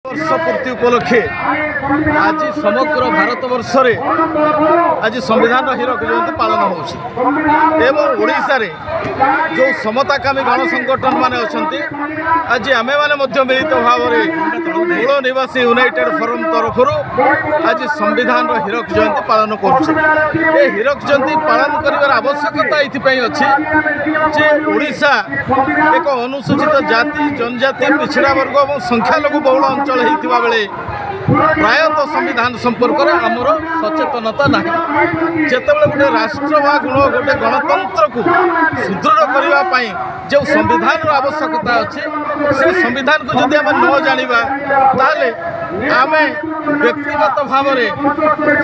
वर्ष पूर्ति उपलक्षे आज समग्र भारत वर्ष आज संविधान हीरक जयंती पालन होशा जो समताकामी गण संगठन मान अच्छा आज आमे मैंने मिलित भाव में मूल निवासी यूनाइटेड फोरम तरफ आज संविधान हीरक जयंती पालन कर हीरक जयंती पालन कर आवश्यकता ये अच्छी ओडिशा एक अनुसूचित जाति जनजाति पिछड़ा वर्ग और संख्यालघु बहुल अंचल होता बेले प्रायतः संविधान संपर्क में आमर सचेतनता ना जिते गोटे राष्ट्र वा गुण गोटे गणतंत्र को सुदृढ़ करने जो संविधान आवश्यकता अच्छी से संविधान को जदि आम न जाना ताले आम व्यक्तिगत भाव में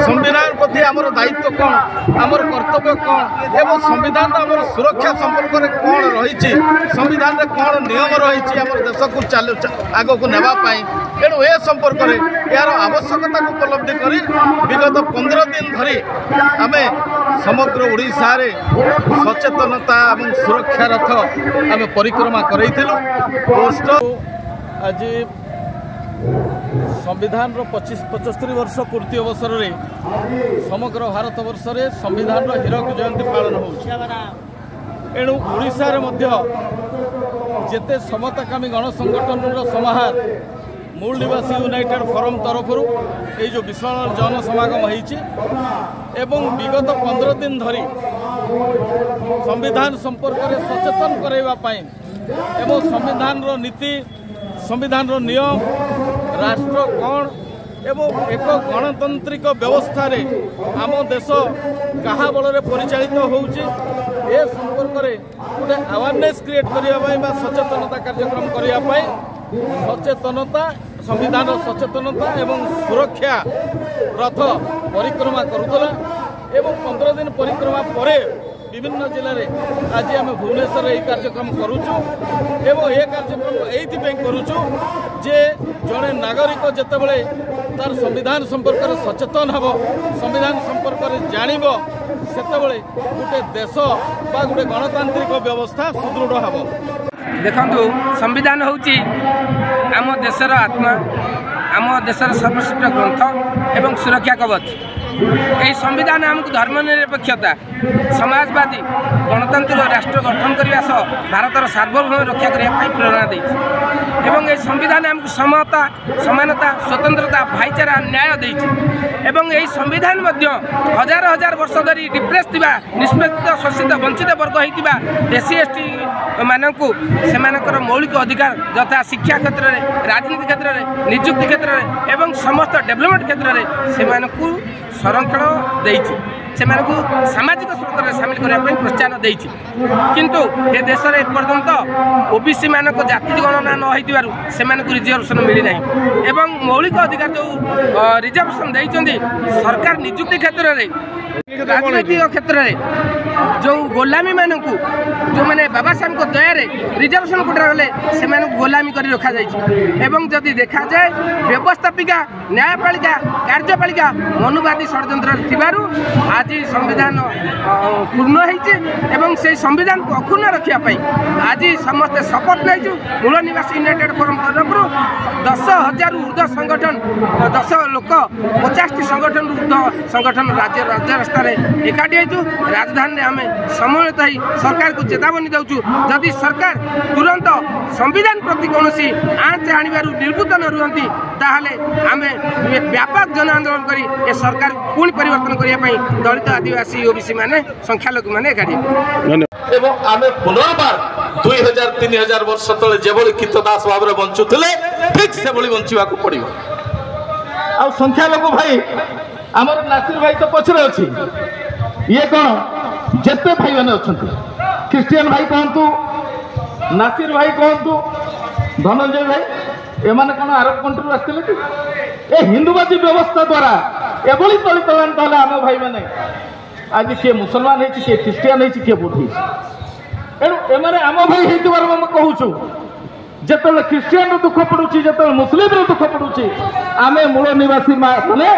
संविधान प्रति आमर दायित्व कौन आमर कर्तव्य कौन एवं संविधान आमर सुरक्षा संपर्क में कौन रही संविधान में कौन नियम रही आम देश को आग को नापी तेणु ए संपर्क में यार आवश्यकता को उपलब्धि कर विगत 15 दिन धरी आम समग्र ओडिशा रे सचेतनता और सुरक्षा रथ आम परिक्रमा पोस्ट आज संविधान 75 वर्ष पूर्ति अवसर में समग्र भारत वर्ष में संविधान हीरक जयंती पालन होणु ओडिशा जेते समताकामी गण संगठन समाहार मूल निवासी यूनाइटेड फोरम तरफ ये जो विशाल जन समागम एवं विगत 15 दिन धरी संविधान संपर्क में सचेतन करवाई एवं संविधान नीति संविधान नियम राष्ट्र कौन एवं एक गणतांत्रिक व्यवस्था रे आम देश क्या बल परिचालित होउची ए संपर्क में गोटे अवेयरनेस क्रिएट करने सचेतनता कार्यक्रम करने सचेतनता संविधान सचेतनता एवं सुरक्षा रथ परिक्रमा करुला एवं 15 दिन परिक्रमा पर विभिन्न जिले में आज आम भुवनेश्वर यह कार्यक्रम करुचु एवं ये कार्यक्रम ये करुचु जे जड़े नागरिक जितेबले तार संविधान संपर्क में सचेतन हम संविधान संपर्क में जानब सेतबले गोटे देश बा गोटे गणतांत्रिक व्यवस्था सुदृढ़ हम देखु संविधान होची आम देशर आत्मा आम देशर सर्वश्रेष्ठ ग्रंथ एवं सुरक्षा कवच यही संविधान आमको धर्मनिरपेक्षता समाजवादी गणतांत्रिक राष्ट्र गठन करने सह भारतर सार्वभौम रक्षा करने प्रेरणा देती एवं ये संविधान आमको समता समानता स्वतंत्रता भाईचारा न्याय देती एवं यही संविधान हजार हजार वर्ष धरी डिप्रेस थिबा निष्पेषित शोषित वंचित वर्ग होता एससी एसटी मानकु सेमानकर मौलिक अधिकार यथा शिक्षा क्षेत्र में राजनीति क्षेत्र में नियुक्ति क्षेत्र में एवं समस्त डेवलपमेंट क्षेत्र में सेमानकु संरक्षण देइछि सेमानकु सामाजिक स्रोत में सामिल करने प्रोत्साहन देइछि किंतु ए देश में एपर्यंत ओबीसी मानक जाति गणना न होइतिबारु सेमानकु रिजर्वेशन मिली नहीं एवं मौलिक अधिकार जो रिजर्वेशन देइछन्ति सरकार नियुक्ति क्षेत्र में राजनीतिक क्षेत्र में जो गोलामी मानकु जो माने बाबा साहब को दया रे रिजर्वेशन कोटा गले से गोलामी कर रखा जाए एवं जदि देखा जाए व्यवस्थापिका न्यायपालिका कार्यपालिका मनुवादी षड्यंत्र थिबारु आज संविधान पूर्ण होइছে एवं से संविधान को अक्षुण्ण रखापी आज समस्ते शपथ नहीं मूल निवासी यूनाइटेड फोरम तरफ 10,000 ऊर्ध्व संगठन 10 लोक 50 संगठन ऊर्ध्व संगठन राज्य रास्ता एकाठी हो राजधानी आम सम्मिलित हो सरकार को चेतावनी देचु जदि सरकार तुरंत संविधान प्रति कौन आँच आणवर निर्बुत न रुहति ताहले आम व्यापक जन आंदोलन कर सरकार पुणी परिवर्तन करने दलित आदिवासी ओबीसी माने संख्यालघु माने एकाठी एवं आम पुनर्बार 2000-3000 वर्ष तले जेभली कीर्तदास भाव में बंचुले ठीक से बंचा पड़ो आ संख्यालघु भाई आमर नासिर भाई तो पछरे अच्छी ये कौन जेते भाई मैंने अच्छा क्रिश्चियन भाई कहतु नासिर भाई कहतु धनंजय भाई एमाने कौन आरब कंट्री आसते कि ए हिंदुवादी व्यवस्था द्वारा एभली तलितलान ताले आम भाई मैंने आज किए मुसलमान है किए क्रिश्चियन है किए बुद्ध एणु एमाने आम भाई होइतिबार हम कहूछु जेतले क्रिश्चियन दुख पड़ुची जेतले मुस्लिम दुख पड़ुची आमे मूल निवासी माने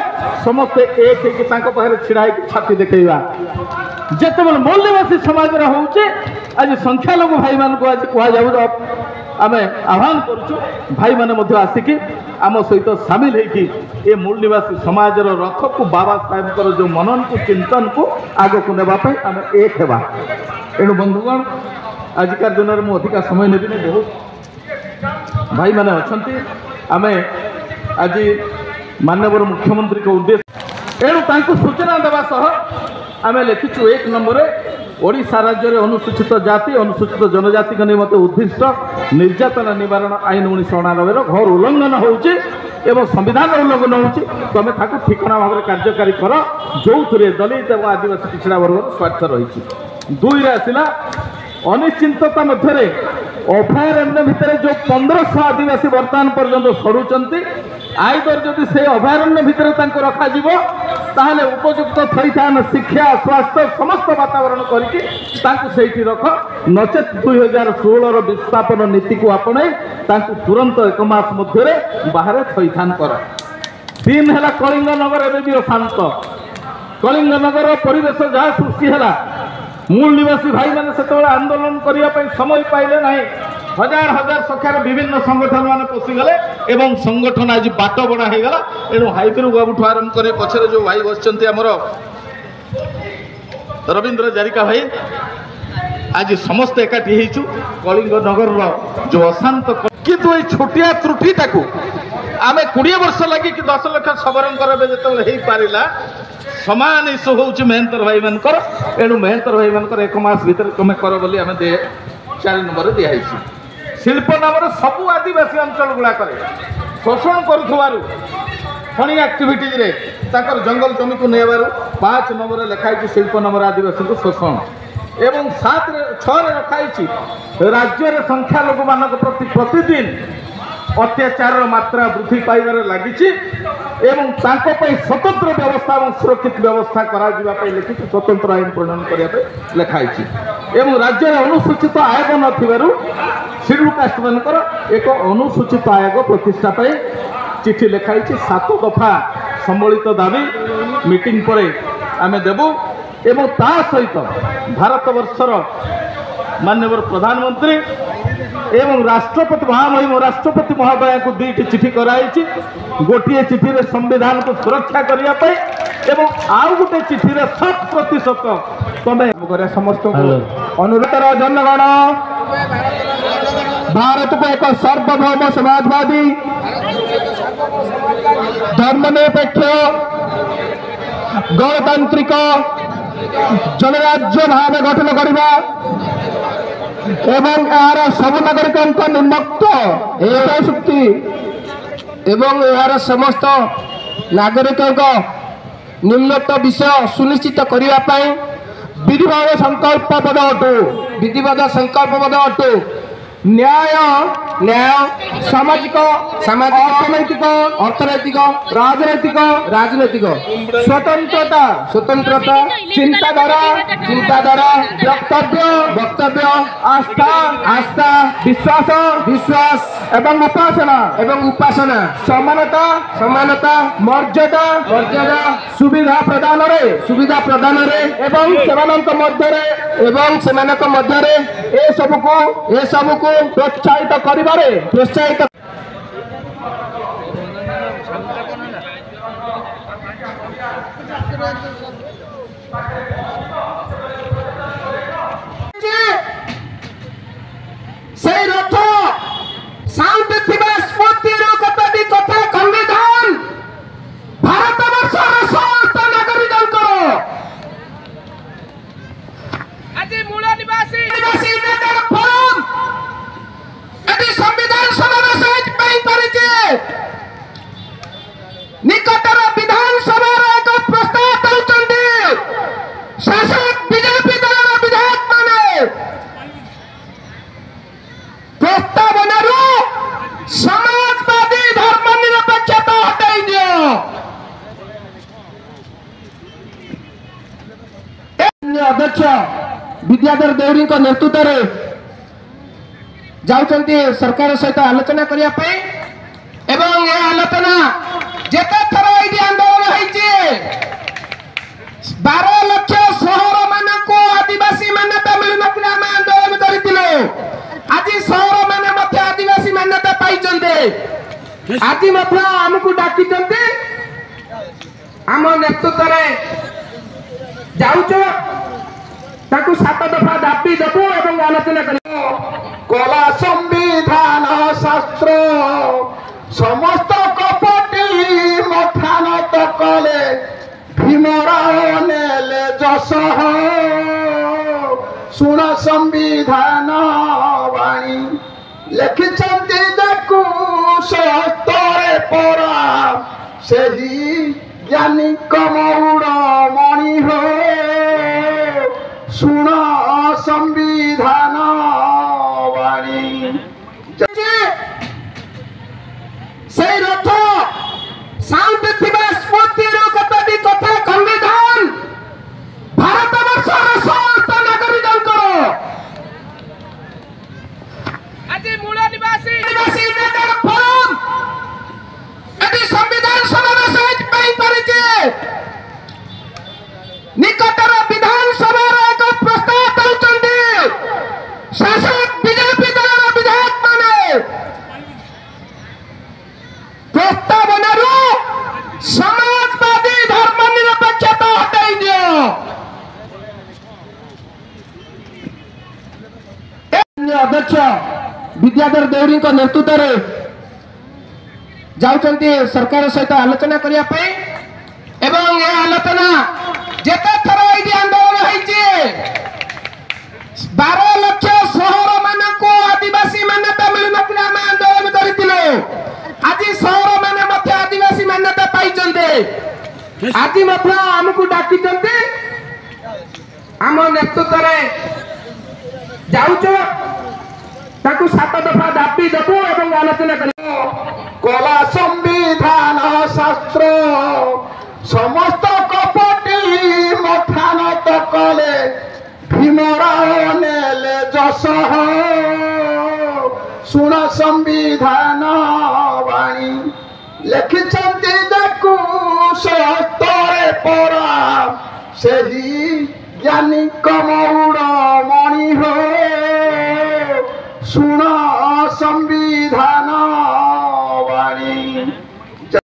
समस्ते एक होइकि तांको पाखरे छिड़ा छाती देखैबा जेतले मूल निवासी समाज रे होउची आज संख्यालघु भाई मान को आज कहा जाउ आम आह्वान करुचु भाई मैंने आसिकी आम सहित सामिल होगी ये मूल निवासी समाजर रथ को बाबा साहेब जो मनन को चिंतन को आग को नापी आम एक हेबा। एणु बंधुगण आजिका दिन में मुझे अधिका समय नेबी बहुत भाई मैंने अच्छा आम आज माननीय मुख्यमंत्री को उद्देश्य एणु सूचना देवा सह आम लिखिचु 1 नंबर ओडिशा राज्य में अनुसूचित जाति अनुसूचित जनजाति के निमंते उद्दिष्ट निर्यातना निवारण आईन 1999 घर उल्लंघन होउची एवं संविधान उल्लंघन होउची तमे ताकू ठिकाना भाव में कार्यकारी कर जो दलित और आदिवासी पिछड़ा वर्ग स्वार्थ रही। 2 आसला अनिश्चितता मध्य अभयारण्य भितर जो 1500 आदिवासी वर्तमान पर्यंत सड़ुंट आईदर जदि से अभयारण्य भितर रखा ताहले उपयुक्त थैथान शिक्षा स्वास्थ्य समस्त वातावरण करके रख नचेत 2016 विस्थापन नीति को आपणे तुरंत 1 मास मध्य बाहर थैथान कर। 3 है कलिंग नगर एवं भी अशांत कलिंग नगर परिवेश जहाँ सृष्टि है मूल निवासी भाई मैंने से आंदोलन करने समय पाइले ना हजार हजार संख्यार विभिन्न संगठन मान पशिगले एवं संगठन आज बाट बड़ा हो गला। एणु हाईब्रू बाबू आरंभ कर पछरे जो भाई बसचंती आमर रवींद्र जारिका भाई आज समस्त एकाठी होइछु कलिंग नगर जो अशांत किंतु ये छोटिया त्रुटि ताकू आम 20 वर्ष लगी कि 10 लाख सबरंकर जो हो पारा समान इश्यू हूँ मेहनतर भाई मानकर। एणु मेहनतर भाई मानकर 1 मास भीतर तुम कर बोली आम 4 नंबर दिखाई शिल्प नाम सबू आदिवासी अंचल गुड़ाक शोषण करुवार खनि एक्टिविटीज रे जंगल जमी को नेबार 5 नंबर लिखाई शिल्प नंबर आदिवासी को शोषण एवं 6 रखाई राज्य संख्यालघु मान प्रति प्रतिदिन अत्याचार मात्रा वृद्धि पाइबार लगी एवं स्वतंत्र व्यवस्था और सुरक्षित व्यवस्था करा लिखि स्वतंत्र आईन प्रणयन करने लिखाई एवं राज्य में अनुसूचित आयोग न शेड्यूल कास्ट मानकर एक अनुसूचित आयोग प्रतिष्ठा चिठी लिखाई 7 दफा सम्मिलित दाबी मीटिंग पर आम देबू एवं ता सहित भारत वर्षर माननीय प्रधानमंत्री एवं राष्ट्रपति महामहिम राष्ट्रपति महोदय को 2टी चिठी कराई गोटे चिठी में संविधान को सुरक्षा करने एवं आउ गोटे चिठी में 100% तुम्हें समस्त अनुरोध जनगण भारत को एक सार्वभौम समाजवादी धर्मनिरपेक्ष गणतांत्रिक जनराज्य भाव गठन करने एवं यार सब नागरिक निम्नक्त शक्ति एवं यार समस्त नागरिक निम्नक्त विषय सुनिश्चित करने विधिवत संकल्पबद्ध अटू विधिवत संकल्पबद्ध अटू न्याय न्याय सामाजिक सामाजिक अर्थनैतिक राजनैतिक राजनैतिक स्वतंत्रता स्वतंत्रता चिंताधारा वक्तव्य आस्था आस्था विश्वास विश्वास एवं उपासना समानता मर्यादा सुविधा प्रदान एवं सेमानक मध्यरे ए सबको प्रोत्साहित करिबारे प्रोत्साहित से रथ साउंड थिबा स्फूर्ति रो कतबी कथा संविधान भारत वर्षर समस्त नागरिकंकर আজি मूल निवासी नेटर फॉर्म एटी संविधान समावेश पाई परिचे निकटर विधानसभा एक प्रस्ताव देउचंदी शासक बीजेपी दल विधायक माने प्रस्तावनारू समाजवादी धर्मनिरपेक्षता हटाई दियो अध्यक्ष विद्याधर देउरी को नेतृत्व में जाउचंती सरकार सहित आलोचना करिया पई एवं ए आलोचना जेते थर एडी आंदोलन होईचे 12 लाख शहर मानको आदिवासी मान्यता मिलु नथिला हम आंदोलन करितिलो आज शहर माने मध्य ପାଇଛନ୍ତି ଆଜି ମଧ୍ୟ ଆମକୁ ଡାକିଛନ୍ତି ଆମ ନେତୃତ୍ୱରେ ଯାଉଛୁ ତାକୁ 7 ଦଫା ଦାବି ଦେବୁ ଏବଂ ଆଲୋଚନା କରିବୁ। କଲା ସମ୍ବିଧାନ ଶାସ୍ତ୍ର ସମସ୍ତ କପଟି ମଥାନତ କଲେ ଭୀମରାଓ ନେଲେ ଯଶ ଶୁଣ ସମ୍ବିଧାନ ବାଣୀ ଲେଖିଛନ୍ତି ତାକୁ ସତରେ ପରା ସେହି ଜ୍ଞାନୀଙ୍କ ମଉଡ଼ ମଣି ହୋ ଶୁଣ ସମ୍ବିଧାନ ବାଣୀ। সেই রথ সাউন্ড ଥିବା ସ୍ମୃତିରୁ କେତୋଟି କଥା ସମ୍ବିଧାନ ଭାରତବର୍ଷର ସମସ୍ତ ନାଗରିକଙ୍କର ଆଜି ମୂଳ ନିବାସୀ ଫୋରମ ଏଠି ସମ୍ବିଧାନ ସମାବେଶ ପାଇଁ କରିଛି। ନିକଟରେ ବିଧାନସଭାର ଏକ ପ୍ରସ୍ତାବ ଦେଉଛନ୍ତି ଶାସକ ବିଜେପି ଦଳର ବିଧାୟକ ମାନେ ପ୍ରସ୍ତାବନାରୁ ସମାଜବାଦୀ ଧର୍ମ ନିରପେକ୍ଷତା ହଟାଇ ଦିଅ। ଅଧ୍ୟକ୍ଷ ବିଦ୍ୟାଧର ଦେଉରୀଙ୍କ ନେତୃତ୍ୱରେ ଯାଉଛନ୍ତି ସରକାର ସହିତ ଆଲୋଚନା କରିବା ପାଇଁ ଏବଂ ଏ ଆଲୋଚନା ଯେତେ ଥର ଏଇଠି ଆନ୍ଦୋଳନ ହେଇଛି 12 ଲକ୍ଷ ସହର ମାନଙ୍କୁ ଆଦିବାସୀ ମାନ୍ୟତା ମିଳୁନଥିଲା ଆମେ ଆନ୍ଦୋଳନ କରିଥିଲୁ। ଆଜି ସହର ମାନେ ମଧ୍ୟ ଆଦିବାସୀ ମାନ୍ୟତା ପାଇଛନ୍ତି ଆଜି ମଧ୍ୟ ଆମକୁ ଡାକିଛନ୍ତି ଆମ ନେତୃତ୍ୱରେ ଯାଉଛୁ ତାକୁ 7 ଦଫା ଦାବି ଦେବୁ ଏବଂ ଆଲୋଚନା କରିବୁ। କଲା ସମ୍ବିଧାନ ଶାସ୍ତ୍ର ସମସ୍ତ କପଟି ମଥାନତ କଲେ ଭୀମରାଓ ନେଲେ ଯଶ ଶୁଣ ସମ୍ବିଧାନ ବାଣୀ ଲେଖିଛନ୍ତି ତାକୁ ସତରେ ପରା ସେହି ଜ୍ଞାନୀଙ୍କ ମଉଡ଼